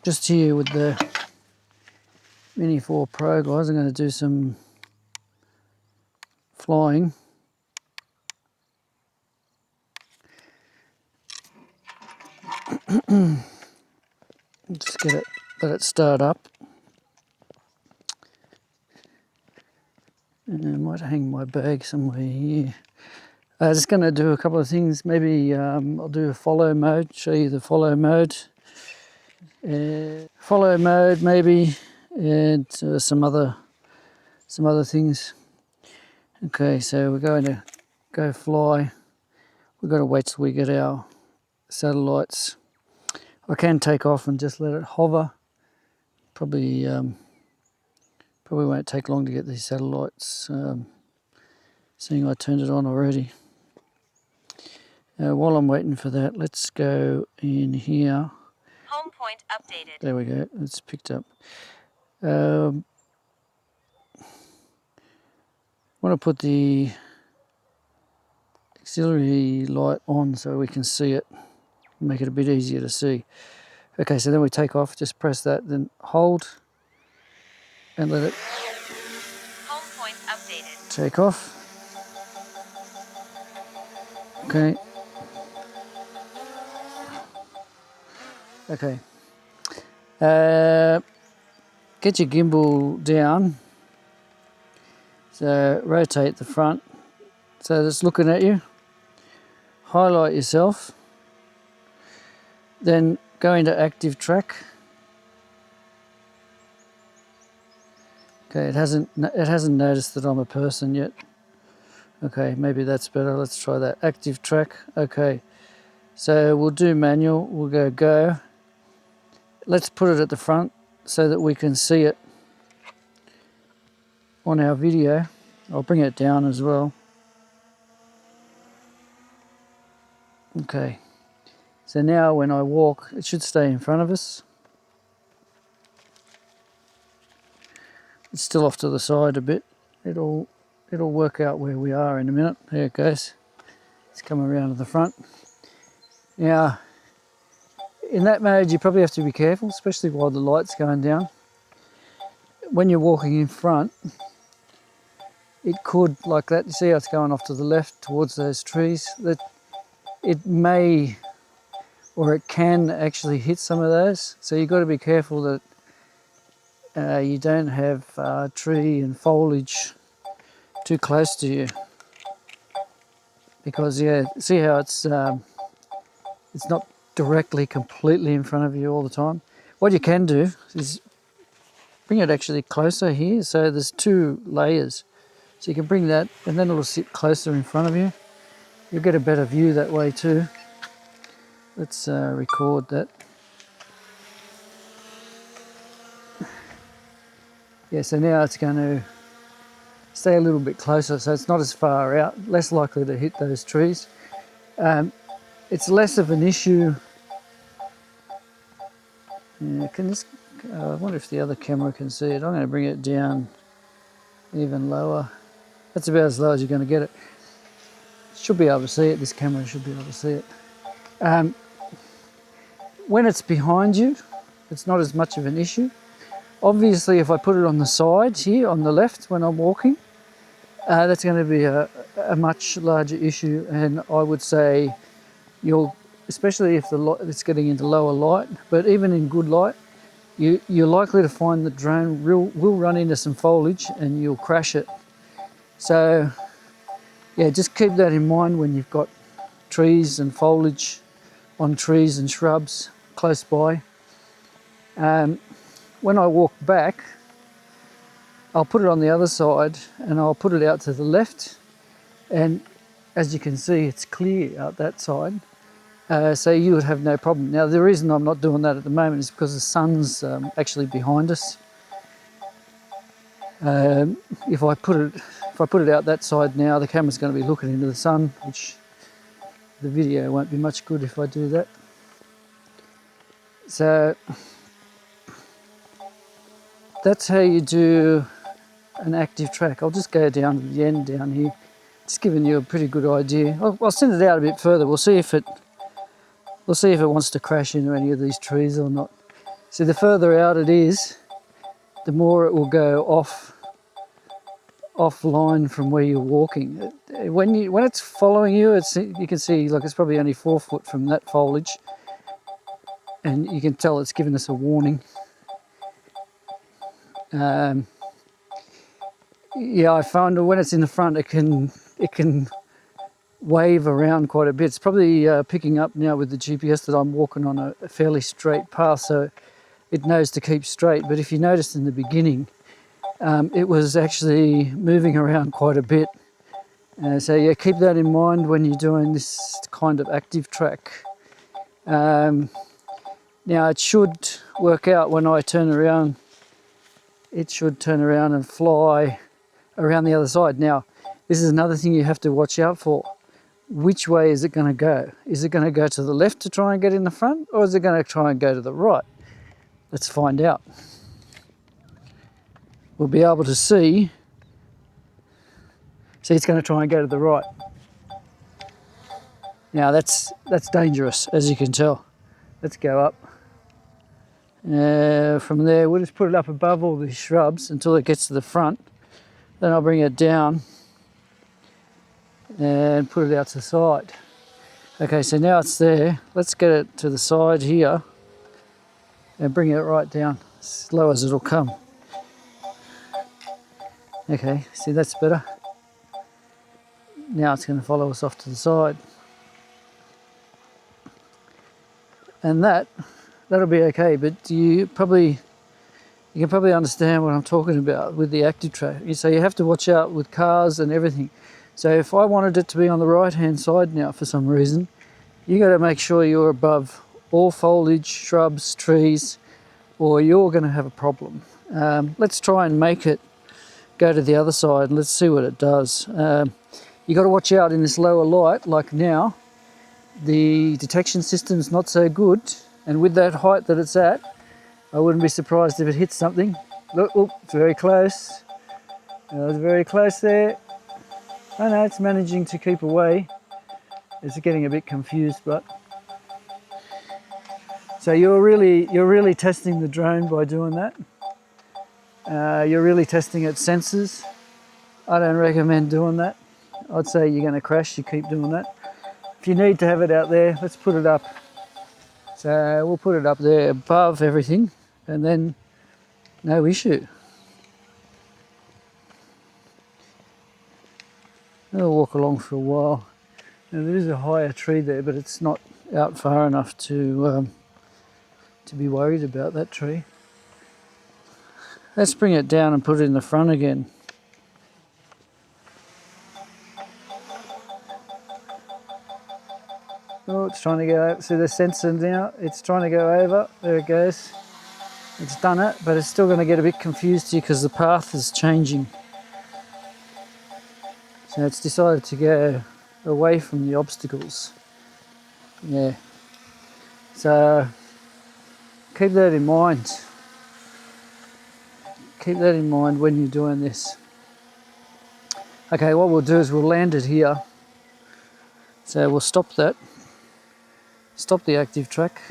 Just here with the Mini 4 Pro, guys, I'm going to do some flying. Just let it start up. And I might hang my bag somewhere here. Just going to do a couple of things. Maybe I'll do a follow mode, show you the follow mode. Follow mode maybe, and some other things. Okay, so we're going to go fly. We've got to wait till we get our satellites. I can take off and just let it hover. Probably won't take long to get these satellites, seeing I turned it on already. While I'm waiting for that, let's go in here. Home point updated. There we go, it's picked up. I want to put the auxiliary light on so we can see it, make it a bit easier to see. Okay, so then we take off, just press that, then hold and let it Home point updated. take off. Okay. Okay. Get your gimbal down. So rotate the front so it's looking at you. Highlight yourself. Then go into active track. Okay, it hasn't noticed that I'm a person yet. Okay, maybe that's better. Let's try that. Active track. Okay. So we'll do manual. We'll go. Let's put it at the front so that we can see it on our video. I'll bring it down as well. Okay. So now when I walk, it should stay in front of us. It's still off to the side a bit. It'll work out where we are in a minute. There it goes. It's coming around to the front. Now, in that mode, you probably have to be careful, especially while the light's going down. When you're walking in front, it could, like that, you see how it's going off to the left towards those trees, that it may, or it can actually hit some of those. So you've got to be careful that you don't have tree and foliage too close to you. Because, yeah, see how it's not directly completely in front of you all the time. What you can do is bring it actually closer here, so there's two layers. So you can bring that and then it'll sit closer in front of you. You'll get a better view that way too. Let's record that. Yeah, so now it's going to stay a little bit closer, so it's not as far out, less likely to hit those trees. It's less of an issue. Yeah, I wonder if the other camera can see it. I'm going to bring it down even lower. That's about as low as you're going to get it. Should be able to see it. This camera should be able to see it. When it's behind you, it's not as much of an issue. Obviously, if I put it on the side here, on the left, when I'm walking, that's going to be a much larger issue, and I would say especially if it's getting into lower light, but even in good light, you're likely to find the drone will run into some foliage and you'll crash it. So, yeah, just keep that in mind when you've got trees and foliage on trees and shrubs close by. When I walk back, I'll put it on the other side and I'll put it out to the left, and as you can see, it's clear out that side. So you would have no problem. Now, the reason I'm not doing that at the moment is because the sun's actually behind us. If I put it out that side now, the camera's going to be looking into the sun, which the video won't be much good if I do that. So that's how you do an active track. I'll just go down to the end down here, just giving you a pretty good idea. I'll send it out a bit further. We'll see if it We'll see if it wants to crash into any of these trees or not. See, the further out it is, the more it will go offline from where you're walking. When it's following you, you can see like it's probably only 4 foot from that foliage, and you can tell it's giving us a warning. Yeah, I found when it's in the front, it can wave around quite a bit. It's probably picking up now with the GPS that I'm walking on a fairly straight path, so it knows to keep straight. But if you noticed in the beginning, it was actually moving around quite a bit. So yeah, keep that in mind when you're doing this kind of active track. Now it should work out when I turn around. It should turn around and fly around the other side. Now, this is another thing you have to watch out for. Which way is it going to go? Is it going to go to the left to try and get in the front, or is it going to try and go to the right? Let's find out. We'll be able to see. See, it's going to try and go to the right. Now that's dangerous, as you can tell. Let's go up. From there, we'll just put it up above all these shrubs until it gets to the front. Then I'll bring it down and put it out to the side. Okay, so now it's there. Let's get it to the side here and bring it right down, as low as it'll come. Okay, see, that's better. Now it's going to follow us off to the side. And that'll be okay, but you can probably understand what I'm talking about with the active track. So you have to watch out with cars and everything. So if I wanted it to be on the right hand side now for some reason, you got to make sure you're above all foliage, shrubs, trees, or you're going to have a problem. Let's try and make it go to the other side and let's see what it does. You got to watch out in this lower light, like now. The detection system's not so good, and with that height that it's at, I wouldn't be surprised if it hits something. Look, oh, it's very close. It's very close there. Oh no, it's managing to keep away. It's getting a bit confused, but so you're really testing the drone by doing that. You're really testing its sensors. I don't recommend doing that. I'd say you're going to crash. You keep doing that. If you need to have it out there, let's put it up. So we'll put it up there above everything, and then no issue. I'll walk along for a while. Now, there is a higher tree there, but it's not out far enough to be worried about that tree. Let's bring it down and put it in the front again. Oh, it's trying to go over. See the sensor now? It's trying to go over. There it goes. It's done it, but it's still going to get a bit confused here because the path is changing. So it's decided to go away from the obstacles. Yeah. So keep that in mind. Keep that in mind when you're doing this. Okay, what we'll do is we'll land it here. So we'll stop that. Stop the active track.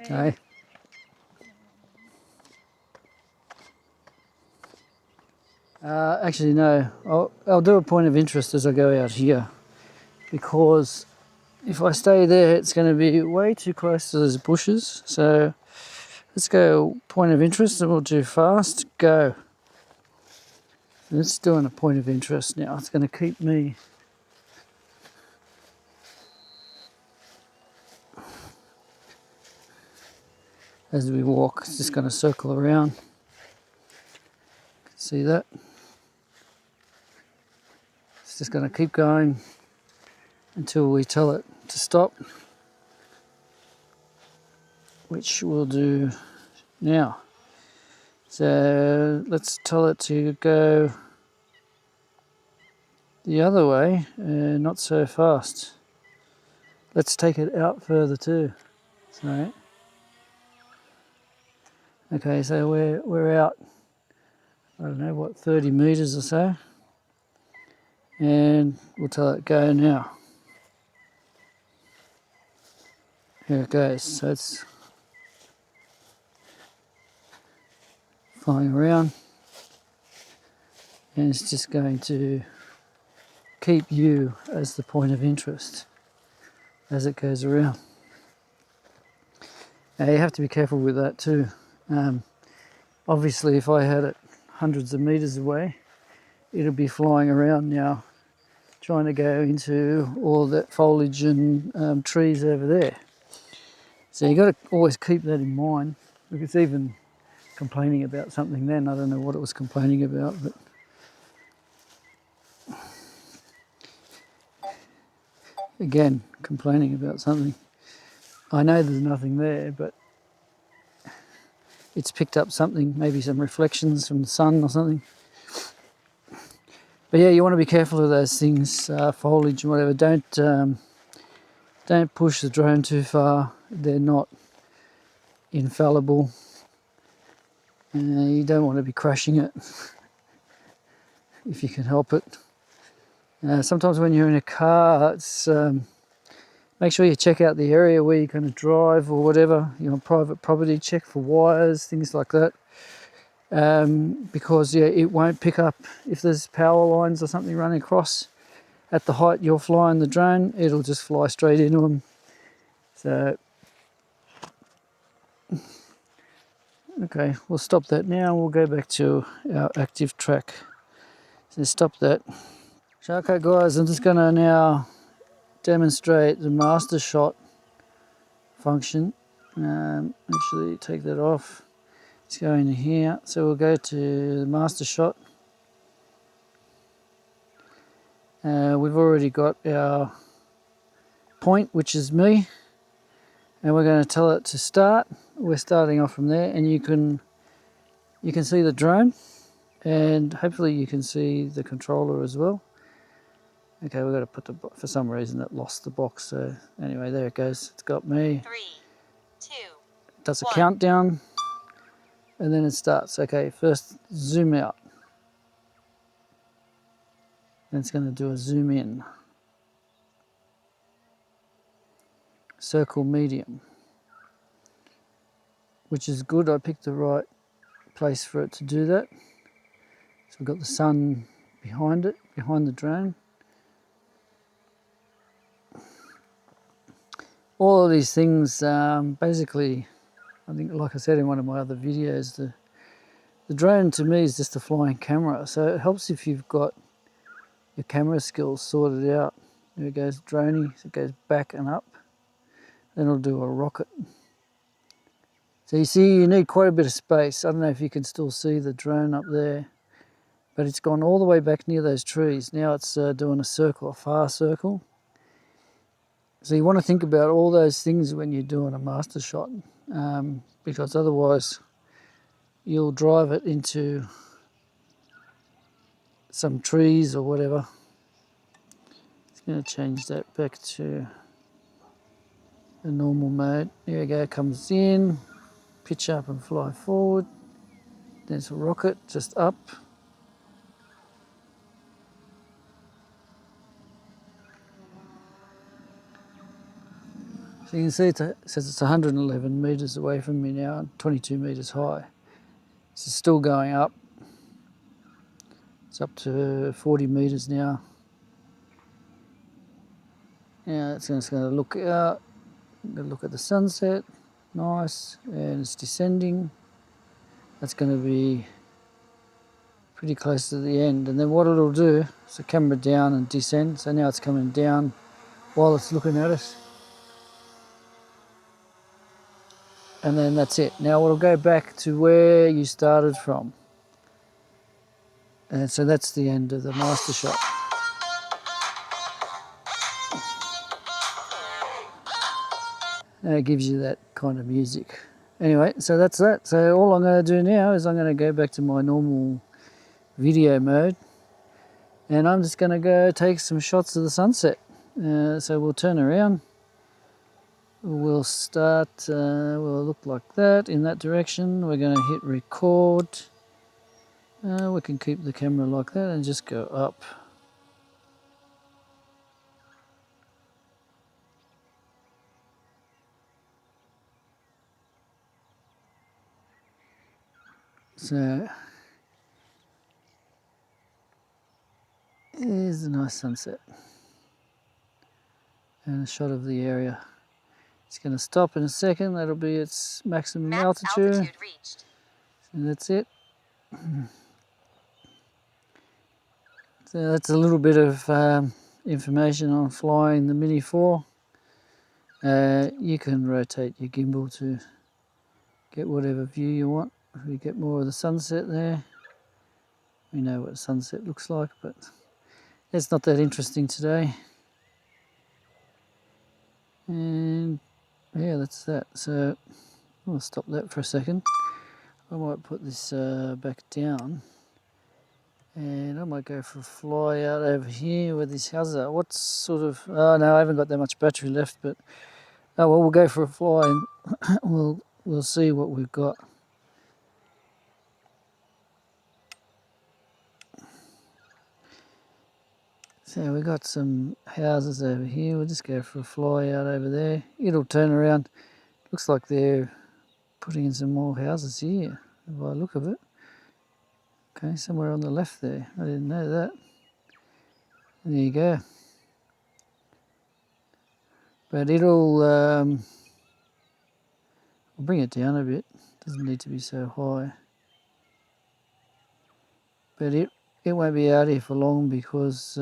Okay. Actually, no. I'll do a point of interest as I go out here, because if I stay there, it's going to be way too close to those bushes. So let's go point of interest, and we'll do fast. Go. It's doing a point of interest now. It's going to keep me. As we walk, it's just going to circle around. See that? It's just going to keep going until we tell it to stop, which we'll do now. So let's tell it to go the other way, not so fast. Let's take it out further too. So, okay, so we're out I don't know what, 30 meters or so, and we'll tell it go now. Here it goes. So it's flying around, and it's just going to keep you as the point of interest as it goes around. Now you have to be careful with that too. Obviously if I had it hundreds of meters away, it'll be flying around now trying to go into all that foliage and trees over there. So you've got to always keep that in mind. Look, it's even complaining about something then. I don't know what it was complaining about, but again, complaining about something. I know there's nothing there, but it's picked up something, maybe some reflections from the sun or something. But yeah, you want to be careful of those things, foliage and whatever. Don't push the drone too far. They're not infallible. You don't want to be crashing it if you can help it. Sometimes when you're in a car, it's make sure you check out the area where you're going to drive or whatever. You're on private property, check for wires, things like that. Because yeah, it won't pick up if there's power lines or something running across at the height you're flying the drone. It'll just fly straight into them. So okay, we'll stop that now. We'll go back to our active track. So stop that. So okay guys, I'm just going to now demonstrate the master shot function. Actually take that off. Let's go into here. So we'll go to the master shot. We've already got our point, which is me, and we're going to tell it to start. We're starting off from there, and you can see the drone, and hopefully you can see the controller as well. Okay, we've got to put the, for some reason it lost the box, so anyway, there it goes. It's got me. 3, 2, It does a 1. countdown, and then it starts. Okay, first zoom out. Then it's going to do a zoom in. Circle medium, which is good. I picked the right place for it to do that. So we've got the sun behind it, behind the drone. All of these things, basically, I think, like I said in one of my other videos, the drone to me is just a flying camera. So it helps if you've got your camera skills sorted out. There it goes, droney, so it goes back and up. Then it'll do a rocket. So you see, you need quite a bit of space. I don't know if you can still see the drone up there, but it's gone all the way back near those trees. Now it's doing a circle, a far circle. So you want to think about all those things when you're doing a master shot, because otherwise you'll drive it into some trees or whatever. It's going to change that back to the normal mode. There we go, comes in, pitch up and fly forward. There's a rocket just up. So you can see it says it's 111 meters away from me now, 22 meters high. It's still going up. It's up to 40 meters now. Yeah, it's just going to look out. I'm going to look at the sunset. Nice, and it's descending. That's going to be pretty close to the end. And then what it'll do is the camera down and descend. So now it's coming down while it's looking at us. And then that's it. Now it'll go back to where you started from. And so that's the end of the master shot. And it gives you that kind of music. Anyway, so that's that. So all I'm going to do now is I'm going to go back to my normal video mode. And I'm just going to go take some shots of the sunset. So we'll turn around. We'll start, we'll look like that, in that direction. We're going to hit record. We can keep the camera like that and just go up. So here's a nice sunset and a shot of the area. It's going to stop in a second. That'll be its maximum altitude. Reached. And that's it. So that's a little bit of information on flying the Mini 4. You can rotate your gimbal to get whatever view you want. We get more of the sunset there. We know what a sunset looks like, but it's not that interesting today. And yeah, that's that. So I'll stop that for a second. I might put this back down, and I might go for a fly out over here where these houses are. What sort of... Oh no, I haven't got that much battery left, but oh well, we'll go for a fly and we'll see what we've got. So we've got some houses over here. We'll just go for a fly out over there. It'll turn around. Looks like they're putting in some more houses here by the look of it. Okay, somewhere on the left there. I didn't know that. There you go. But it'll I'll bring it down a bit. Doesn't need to be so high. But it won't be out here for long because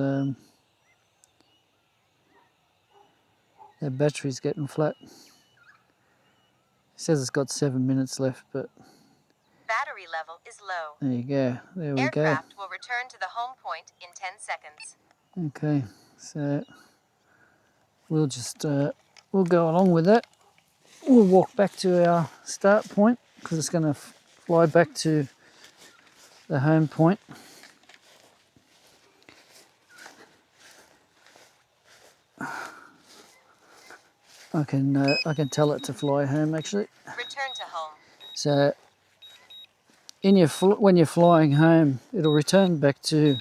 that battery's getting flat. It says it's got 7 minutes left, but Battery level is low. there you go. There we go. Aircraft will return to the home point in 10 seconds. Okay, so we'll just we'll go along with that. We'll walk back to our start point because it's going to fly back to the home point. I can tell it to fly home actually. Return to home. So when you're flying home, it'll return back to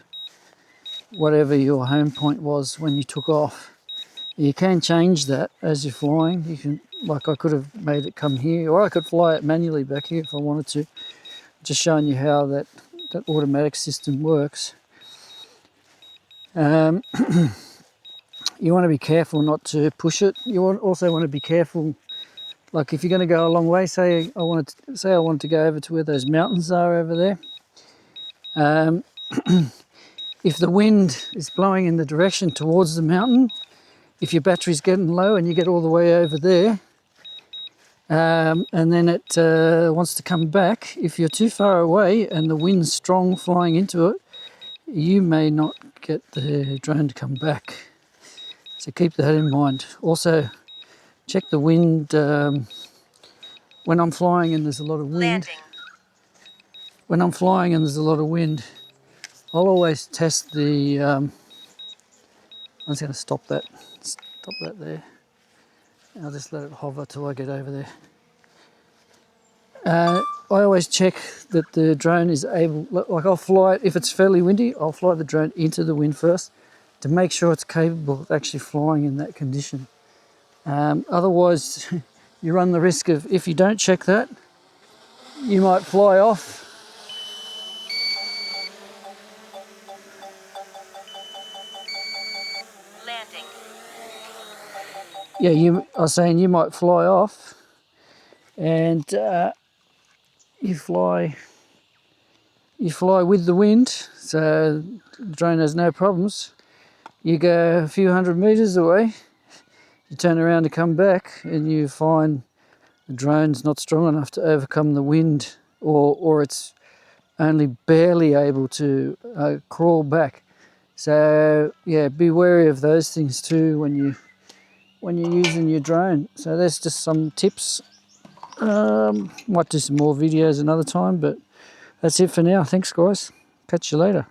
whatever your home point was when you took off. You can change that as you're flying. You can, like I could have made it come here, or I could fly it manually back here if I wanted to. Just showing you how that automatic system works. You want to be careful not to push it. You also want to be careful, like if you're going to go a long way. Say I wanted to go over to where those mountains are over there. If the wind is blowing in the direction towards the mountain, if your battery's getting low and you get all the way over there, and then it wants to come back, if you're too far away and the wind's strong flying into it, you may not get the drone to come back. So keep that in mind. Also, check the wind when I'm flying and there's a lot of wind. Landing. When I'm flying and there's a lot of wind, I'll always test the... I'm just going to stop that there. I'll just let it hover till I get over there. I always check that the drone is able, like I'll fly it, if it's fairly windy, I'll fly the drone into the wind first to make sure it's capable of actually flying in that condition. Otherwise, you run the risk of, if you don't check that, you might fly off. Landing. Yeah, I was saying you might fly off and you fly with the wind, so the drone has no problems. You go a few hundred meters away, you turn around to come back and you find the drone's not strong enough to overcome the wind, or it's only barely able to crawl back. So yeah, be wary of those things too when you're using your drone. So there's just some tips. Might do some more videos another time, but that's it for now. Thanks guys, catch you later.